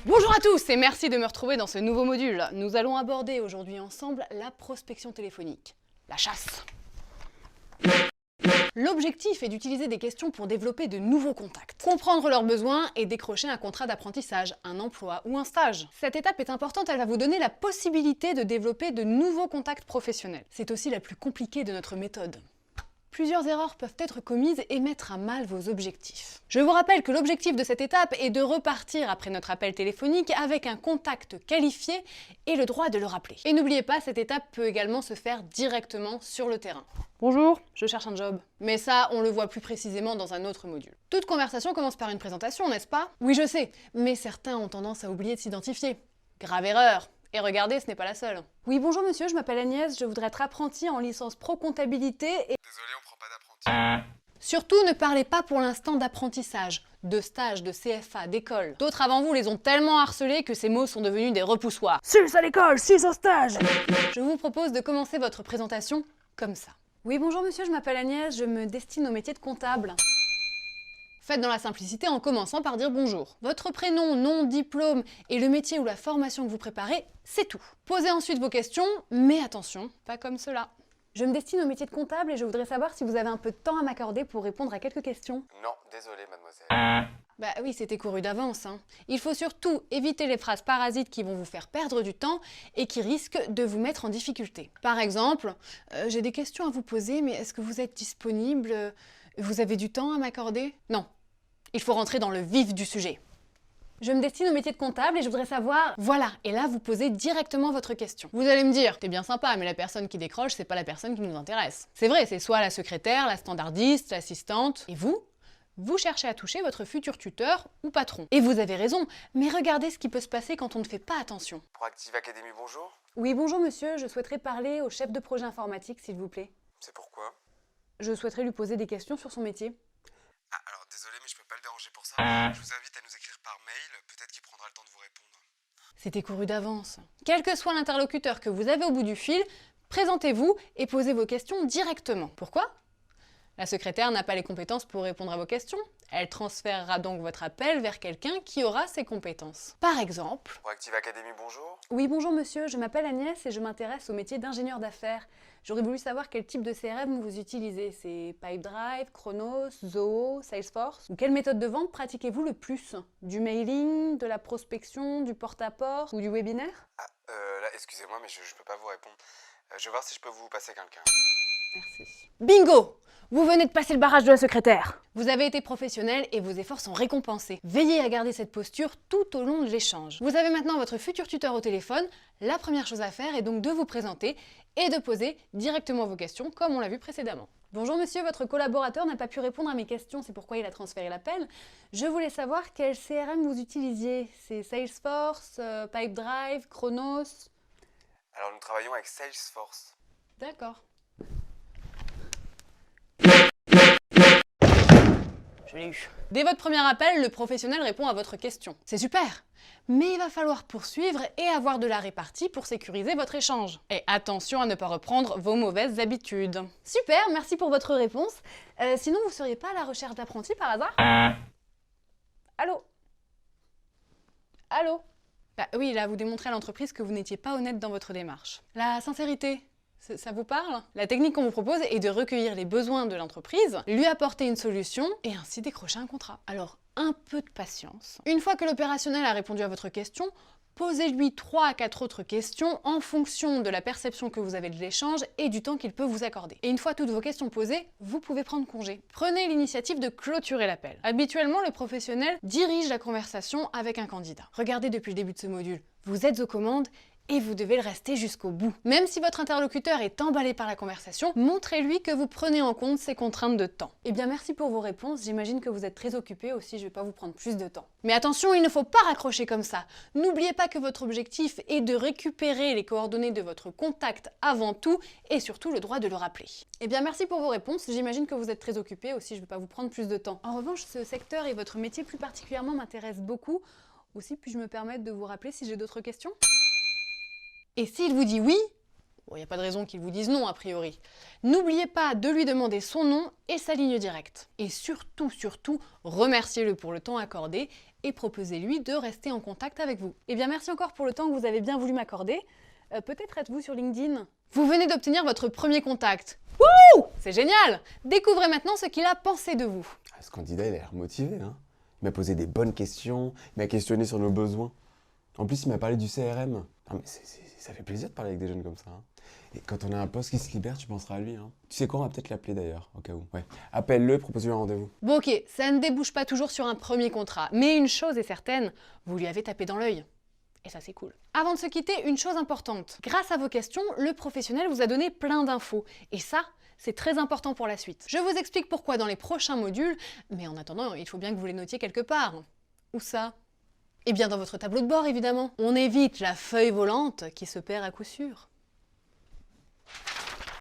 Bonjour à tous et merci de me retrouver dans ce nouveau module. Nous allons aborder aujourd'hui ensemble la prospection téléphonique, la chasse. L'objectif est d'utiliser des questions pour développer de nouveaux contacts, comprendre leurs besoins et décrocher un contrat d'apprentissage, un emploi ou un stage. Cette étape est importante, elle va vous donner la possibilité de développer de nouveaux contacts professionnels. C'est aussi la plus compliquée de notre méthode. Plusieurs erreurs peuvent être commises et mettre à mal vos objectifs. Je vous rappelle que l'objectif de cette étape est de repartir après notre appel téléphonique avec un contact qualifié et le droit de le rappeler. Et n'oubliez pas, cette étape peut également se faire directement sur le terrain. Bonjour, je cherche un job. Mais ça, on le voit plus précisément dans un autre module. Toute conversation commence par une présentation, n'est-ce pas? Oui, je sais, mais certains ont tendance à oublier de s'identifier. Grave erreur. Et regardez, ce n'est pas la seule. Oui, bonjour monsieur, je m'appelle Agnès, je voudrais être apprentie en licence pro comptabilité et... Désolé, on prend pas d'apprenti. Surtout, ne parlez pas pour l'instant d'apprentissage, de stage, de CFA, d'école. D'autres avant vous les ont tellement harcelés que ces mots sont devenus des repoussoirs. 6 à l'école, 6 au stage. Je vous propose de commencer votre présentation comme ça. Oui, bonjour monsieur, je m'appelle Agnès, je me destine au métier de comptable. Faites dans la simplicité en commençant par dire bonjour. Votre prénom, nom, diplôme et le métier ou la formation que vous préparez, c'est tout. Posez ensuite vos questions, mais attention, pas comme cela. Je me destine au métier de comptable et je voudrais savoir si vous avez un peu de temps à m'accorder pour répondre à quelques questions. Non, désolé, mademoiselle. Bah oui, c'était couru d'avance, hein. Il faut surtout éviter les phrases parasites qui vont vous faire perdre du temps et qui risquent de vous mettre en difficulté. Par exemple, j'ai des questions à vous poser, mais est-ce que vous êtes disponible? Vous avez du temps à m'accorder? Non. Il faut rentrer dans le vif du sujet. Je me destine au métier de comptable et je voudrais savoir... Voilà, et là vous posez directement votre question. Vous allez me dire, t'es bien sympa, mais la personne qui décroche, c'est pas la personne qui nous intéresse. C'est vrai, c'est soit la secrétaire, la standardiste, l'assistante. Et vous? Vous cherchez à toucher votre futur tuteur ou patron. Et vous avez raison, mais regardez ce qui peut se passer quand on ne fait pas attention. Proactive Academy, bonjour. Oui, bonjour monsieur, je souhaiterais parler au chef de projet informatique, s'il vous plaît. C'est pourquoi? Je souhaiterais lui poser des questions sur son métier. Ah, alors désolé, mais je peux pas le déranger pour ça. Je vous invite à nous écrire par mail, peut-être qu'il prendra le temps de vous répondre. C'était couru d'avance. Quel que soit l'interlocuteur que vous avez au bout du fil, présentez-vous et posez vos questions directement. Pourquoi? La secrétaire n'a pas les compétences pour répondre à vos questions. Elle transférera donc votre appel vers quelqu'un qui aura ces compétences. Par exemple... Proactive Academy, bonjour. Oui, bonjour monsieur, je m'appelle Agnès et je m'intéresse au métier d'ingénieur d'affaires. J'aurais voulu savoir quel type de CRM vous utilisez. C'est Pipedrive, Chronos, Zoho, Salesforce? Ou quelle méthode de vente pratiquez-vous le plus? Du mailing, de la prospection, du porte-à-porte ou du webinaire? Ah, là, excusez-moi, mais je peux pas vous répondre. Je vais voir si je peux vous passer quelqu'un. Merci. Bingo! Vous venez de passer le barrage de la secrétaire. Vous avez été professionnel et vos efforts sont récompensés. Veillez à garder cette posture tout au long de l'échange. Vous avez maintenant votre futur tuteur au téléphone. La première chose à faire est donc de vous présenter et de poser directement vos questions comme on l'a vu précédemment. Bonjour monsieur, votre collaborateur n'a pas pu répondre à mes questions, c'est pourquoi il a transféré l'appel. Je voulais savoir quel CRM vous utilisiez. C'est Salesforce, Pipedrive, Chronos? Alors nous travaillons avec Salesforce. D'accord. Je l'ai eu. Dès votre premier appel, le professionnel répond à votre question. C'est super! Mais il va falloir poursuivre et avoir de la répartie pour sécuriser votre échange. Et attention à ne pas reprendre vos mauvaises habitudes. Super, merci pour votre réponse. Sinon, vous seriez pas à la recherche d'apprentis par hasard? Allô? Allô? Bah oui, là, vous démontrez à l'entreprise que vous n'étiez pas honnête dans votre démarche. La sincérité, ça vous parle? La technique qu'on vous propose est de recueillir les besoins de l'entreprise, lui apporter une solution et ainsi décrocher un contrat. Alors, un peu de patience. Une fois que l'opérationnel a répondu à votre question, posez-lui 3 à 4 autres questions en fonction de la perception que vous avez de l'échange et du temps qu'il peut vous accorder. Et une fois toutes vos questions posées, vous pouvez prendre congé. Prenez l'initiative de clôturer l'appel. Habituellement, le professionnel dirige la conversation avec un candidat. Regardez depuis le début de ce module, vous êtes aux commandes et vous devez le rester jusqu'au bout. Même si votre interlocuteur est emballé par la conversation, montrez-lui que vous prenez en compte ses contraintes de temps. Eh bien merci pour vos réponses, j'imagine que vous êtes très occupé aussi, je vais pas vous prendre plus de temps. Mais attention, il ne faut pas raccrocher comme ça. N'oubliez pas que votre objectif est de récupérer les coordonnées de votre contact avant tout et surtout le droit de le rappeler. Eh bien merci pour vos réponses, j'imagine que vous êtes très occupé aussi, je vais pas vous prendre plus de temps. En revanche, ce secteur et votre métier plus particulièrement m'intéressent beaucoup. Aussi, puis-je me permettre de vous rappeler si j'ai d'autres questions? Et s'il vous dit oui, il n'y a pas de raison qu'il vous dise non a priori, n'oubliez pas de lui demander son nom et sa ligne directe. Et surtout, remerciez-le pour le temps accordé et proposez-lui de rester en contact avec vous. Eh bien merci encore pour le temps que vous avez bien voulu m'accorder. Peut-être êtes-vous sur LinkedIn? Vous venez d'obtenir votre premier contact. Wouh! C'est génial! Découvrez maintenant ce qu'il a pensé de vous. Ce candidat, il a l'air motivé, hein. Il m'a posé des bonnes questions, il m'a questionné sur nos besoins. En plus, il m'a parlé du CRM. Non, mais ça fait plaisir de parler avec des jeunes comme ça, hein. Et quand on a un poste qui se libère, tu penseras à lui, hein. Tu sais quoi, on va peut-être l'appeler d'ailleurs, au cas où. Ouais. Appelle-le, propose-lui un rendez-vous. Bon ok, ça ne débouche pas toujours sur un premier contrat, mais une chose est certaine, vous lui avez tapé dans l'œil. Et ça c'est cool. Avant de se quitter, une chose importante. Grâce à vos questions, le professionnel vous a donné plein d'infos. Et ça, c'est très important pour la suite. Je vous explique pourquoi dans les prochains modules, mais en attendant, il faut bien que vous les notiez quelque part. Où ça? Eh bien dans votre tableau de bord évidemment. On évite la feuille volante qui se perd à coup sûr.